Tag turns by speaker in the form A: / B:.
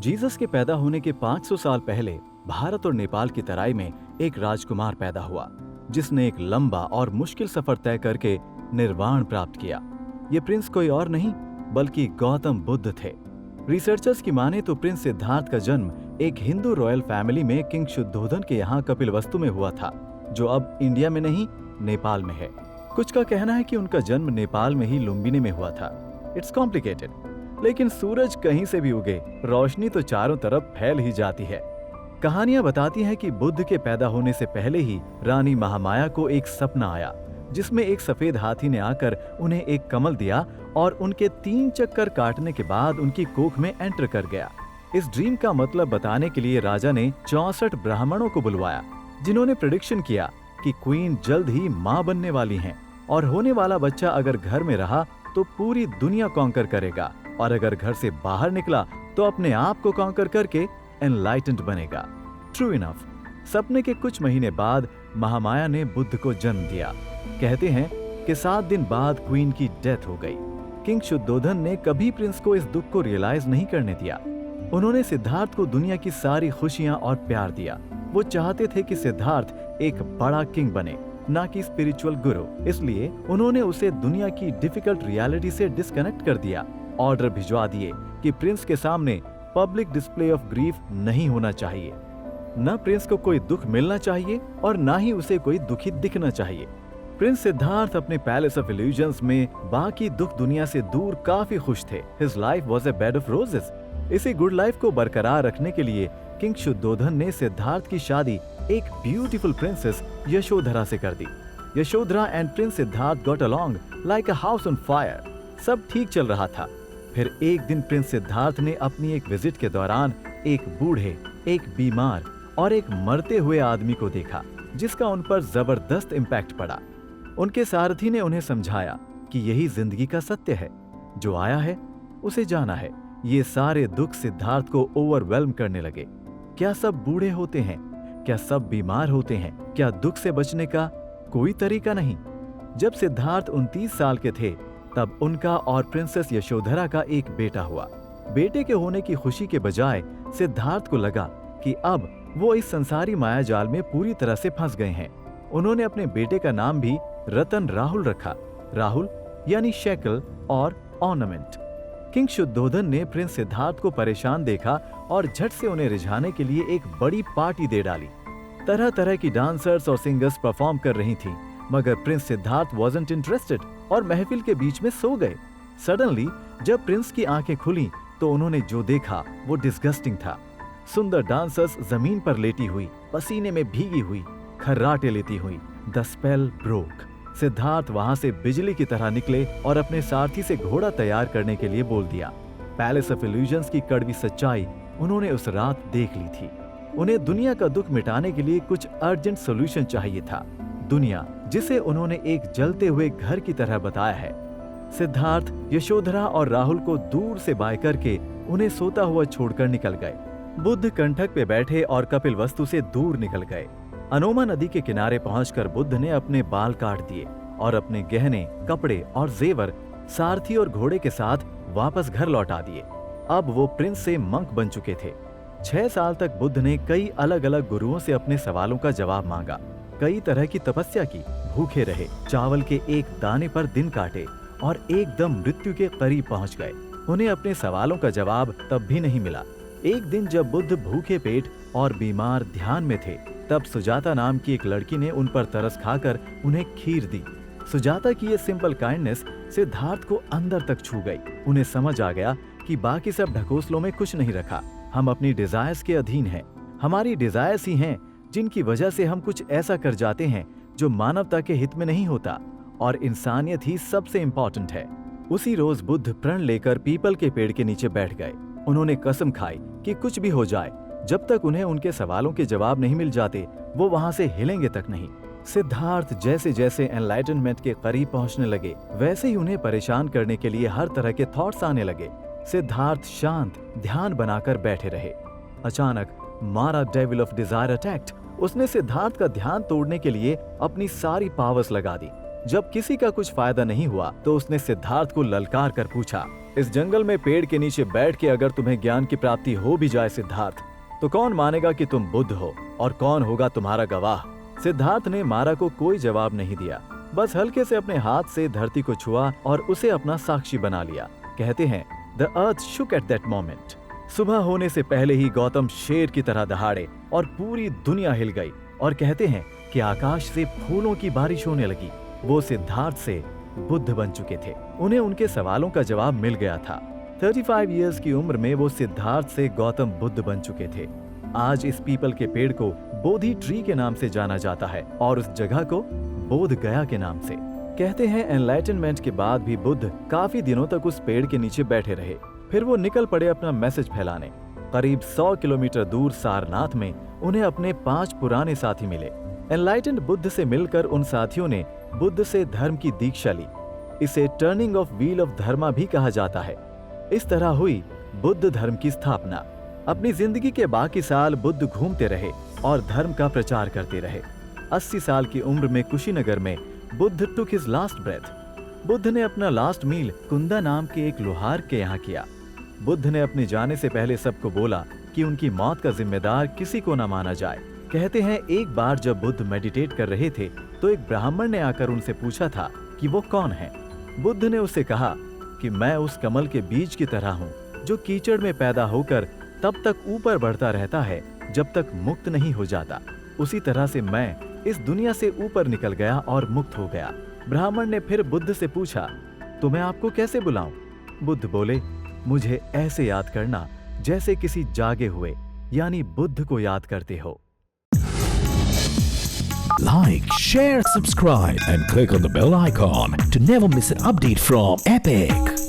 A: Jesus के पैदा होने के 500 साल पहले भारत और नेपाल की तराई में एक राजकुमार पैदा हुआ, जिसने एक लंबा और मुश्किल सफर तय करके निर्वाण प्राप्त किया। ये प्रिंस कोई और नहीं बल्कि गौतम बुद्ध थे। रिसर्चर्स की माने तो प्रिंस सिद्धार्थ का जन्म एक हिंदू रॉयल फैमिली में किंग शुद्धोधन के यहाँ कपिलवस्तु में हुआ था, जो अब इंडिया में नहीं नेपाल में है। कुछ का कहना है कि उनका जन्म नेपाल में ही लुम्बिनी में हुआ था। इट्स कॉम्प्लिकेटेड, लेकिन सूरज कहीं से भी उगे, रोशनी तो चारों तरफ फैल ही जाती है। कहानियां बताती हैं कि बुद्ध के पैदा होने से पहले ही रानी महामाया को एक सपना आया, जिसमें एक सफेद हाथी ने आकर उन्हें एक कमल दिया और उनके 3 चक्कर काटने के बाद उनकी कोख में एंटर कर गया। इस ड्रीम का मतलब बताने के लिए राजा ने 64 ब्राह्मणों को बुलवाया, जिन्होंने प्रेडिक्शन किया कि क्वीन जल्द ही मां बनने वाली हैं और होने वाला बच्चा अगर घर में रहा तो पूरी दुनिया कॉन्कर करेगा, और अगर घर से बाहर निकला तो अपने आप को कॉन्कर करके एनलाइटेंड बनेगा। ट्रू इनफ, सपने के कुछ महीने बाद महामाया ने बुद्ध को जन्म दिया। कहते हैं कि 7 दिन बाद क्वीन की डेथ हो गई। किंग शुद्धोधन ने कभी प्रिंस को इस दुख को रियलाइज नहीं करने दिया। उन्होंने सिद्धार्थ को दुनिया की सारी खुशियां और प्यार दिया। वो चाहते थे कि सिद्धार्थ एक बड़ा किंग बने, ना कि स्पिरिचुअल गुरु। इसलिए उन्होंने उसे दुनिया की डिफिकल्ट रियलिटी से डिस्कनेक्ट कर दिया। ऑर्डर भिजवा दिए कि प्रिंस के सामने पब्लिक डिस्प्ले ऑफ ग्रीफ नहीं होना चाहिए। न प्रिंस को कोई दुख मिलना चाहिए और ना ही उसे कोई दुखी दिखना चाहिए। प्रिंस सिद्धार्थ अपने पैलेस ऑफ इल्यूजन्स में बाकी दुख दुनिया से दूर काफी खुश थे। His life was a bed of roses. इसी गुड लाइफ को बरकरार रखने के लिए किंग शुद्धोधन ने सिद्धार्थ की शादी एक ब्यूटीफुल प्रिंसेस यशोधरा से कर दी। Yashodhara and prince Siddhartha got along like a house on fire. सब ठीक चल रहा था। फिर एक दिन प्रिंस सिद्धार्थ ने अपनी एक विजिट के दौरान एक बूढ़े, एक बीमार और एक मरते हुए आदमी को देखा, जिसका उन पर जबरदस्त इम्पैक्ट पड़ा। उनके सारथी ने उन्हें समझाया कि यही जिंदगी का सत्य है, जो आया है उसे जाना है। ये सारे दुख सिद्धार्थ को ओवरवेल्म करने लगे। क्या सब बूढ़े होते हैं? क्या सब बीमार होते हैं? क्या दुख से बचने का कोई तरीका नहीं? जब सिद्धार्थ 29 साल के थे, तब उनका और प्रिंसेस यशोधरा का एक बेटा हुआ। बेटे के होने की खुशी के बजाय सिद्धार्थ को लगा कि अब वो इस संसारी मायाजाल में पूरी तरह से फंस गए हैं। उन्होंने अपने बेटे का नाम भी रतन राहुल रखा। राहुल यानी शेकल और ऑर्नामेंट। किंग शुद्धोधन ने प्रिंस सिद्धार्थ को परेशान देखा और झट से उन्हें रिझाने के लिए एक बड़ी पार्टी दे डाली। तरह तरह की डांसर्स और सिंगर्स परफॉर्म कर रही थीं, मगर प्रिंस सिद्धार्थ वॉजंट इंटरेस्टेड और महफिल के बीच में सो गए। सडनली जब प्रिंस की आंखें खुली तो उन्होंने जो देखा वो डिस्गस्टिंग था। सुंदर डांसर्स जमीन पर लेटी हुई, पसीने में भीगी हुई, खर्राटे लेती हुई। The spell broke. सिद्धार्थ वहां से बिजली की तरह निकले और अपने सारथी से घोड़ा तैयार करने के लिए बोल दिया। पैलेस ऑफ इल्यूजन्स की कड़वी सच्चाई उन्होंने उस रात देख ली थी। उन्हें दुनिया का दुख मिटाने के लिए कुछ अर्जेंट सोल्यूशन चाहिए था। दुनिया जिसे उन्होंने एक जलते हुए घर की तरह बताया है। सिद्धार्थ यशोधरा और राहुल को दूर से बाय करके उन्हें सोता हुआ छोड़कर निकल गए। बुद्ध कंठक पे बैठे और कपिलवस्तु से दूर निकल गए। अनोमा नदी के किनारे पहुंचकर बुद्ध ने अपने बाल काट दिए और अपने गहने, कपड़े और जेवर सारथी और घोड़े के साथ वापस घर लौटा दिए। अब वो प्रिंस से मंक बन चुके थे। 6 साल तक बुद्ध ने कई अलग अलग गुरुओं से अपने सवालों का जवाब मांगा, कई तरह की तपस्या की, भूखे रहे, चावल के एक दाने पर दिन काटे और एकदम मृत्यु के करीब पहुंच गए। उन्हें अपने सवालों का जवाब तब भी नहीं मिला। एक दिन जब बुद्ध भूखे पेट और बीमार ध्यान में थे, तब सुजाता नाम की एक लड़की ने उन पर तरस खाकर उन्हें खीर दी। सुजाता की ये सिंपल काइंडनेस सिद्धार्थ को अंदर तक छू गई। उन्हें समझ आ गया कि बाकी सब ढकोसलों में कुछ नहीं रखा। हम अपनी डिजायर्स के अधीन हैं। हमारी डिजायर्स ही हैं जिनकी वजह से हम कुछ ऐसा कर जाते हैं जो मानवता के हित में नहीं होता, और इंसानियत ही सबसे इम्पोर्टेंट है। उसी रोज बुद्ध प्रण लेकर पीपल के पेड़ के नीचे बैठ गए। उन्होंने कसम खाई कि कुछ भी हो जाए, जब तक उन्हें उनके सवालों के जवाब नहीं मिल जाते, वो वहां से हिलेंगे तक नहीं। सिद्धार्थ जैसे जैसे एनलाइटनमेंट के करीब पहुंचने लगे, वैसे ही उन्हें परेशान करने के लिए हर तरह के थॉट्स आने लगे। सिद्धार्थ शांत ध्यान बनाकर बैठे रहे। अचानक मारा डेविल ऑफ डिजायर अटैक्ट। उसने सिद्धार्थ का ध्यान तोड़ने के लिए अपनी सारी पावर्स लगा दी। जब किसी का कुछ फायदा नहीं हुआ तो उसने सिद्धार्थ को ललकार कर पूछा, इस जंगल में पेड़ के नीचे बैठ के अगर तुम्हें ज्ञान की प्राप्ति हो भी जाए सिद्धार्थ, तो कौन मानेगा कि तुम बुद्ध हो और कौन होगा तुम्हारा गवाह? सिद्धार्थ ने मारा को कोई जवाब नहीं दिया, बस हल्के से अपने हाथ से धरती को छुआ और उसे अपना साक्षी बना लिया। कहते हैं the earth shook at that moment. सुबह होने से पहले ही गौतम शेर की तरह दहाड़े और पूरी दुनिया हिल गई और कहते हैं कि आकाश से फूलों की बारिश होने लगी। वो सिद्धार्थ से बुद्ध बन चुके थे। उन्हें उनके सवालों का जवाब मिल गया था। 35 इयर्स की उम्र में वो सिद्धार्थ से गौतम बुद्ध बन चुके थे। आज इस पीपल के पेड़ को बोधि ट्री के नाम से जाना जाता है और उस जगह को बोध गया के नाम से। कहते हैं एनलाइटनमेंट के बाद भी बुद्ध काफी दिनों तक उस पेड़ के नीचे बैठे रहे। फिर वो निकल पड़े अपना मैसेज फैलाने। करीब 100 किलोमीटर दूर सारनाथ में उन्हें अपने 5 पुराने साथी मिले। एनलाइटेंड बुद्ध से मिलकर उन साथियों ने बुद्ध से धर्म की दीक्षा ली। इसे टर्निंग ऑफ व्हील ऑफ धर्मा भी कहा जाता है। इस तरह हुई बुद्ध धर्म की स्थापना। अपनी जिंदगी के बाकी साल बुद्ध घूमते रहे और धर्म का प्रचार करते रहे। 80 साल की उम्र में कुशीनगर में Buddha took his last breath. Buddha ने अपना लास्ट मील कुंदा नाम के एक लोहार के यहाँ किया। बुद्ध ने अपने जाने से पहले सबको बोला कि उनकी मौत का जिम्मेदार किसी को न माना जाए। कहते हैं एक बार जब बुद्ध मेडिटेट कर रहे थे तो एक ब्राह्मण ने आकर उनसे पूछा था कि वो कौन है। बुद्ध ने उससे कहा कि मैं उस कमल के बीज की तरह हूँ जो कीचड़ में पैदा होकर तब तक ऊपर बढ़ता रहता है जब तक मुक्त नहीं हो जाता। उसी तरह से मैं इस दुनिया से ऊपर निकल गया और मुक्त हो गया। ब्राह्मण ने फिर बुद्ध से पूछा, तो मैं आपको कैसे बुलाऊं? बुद्ध बोले, मुझे ऐसे याद करना जैसे किसी जागे हुए यानी बुद्ध को याद करते हो।
B: Like, share, subscribe and click on the bell icon to never miss an update from Epic.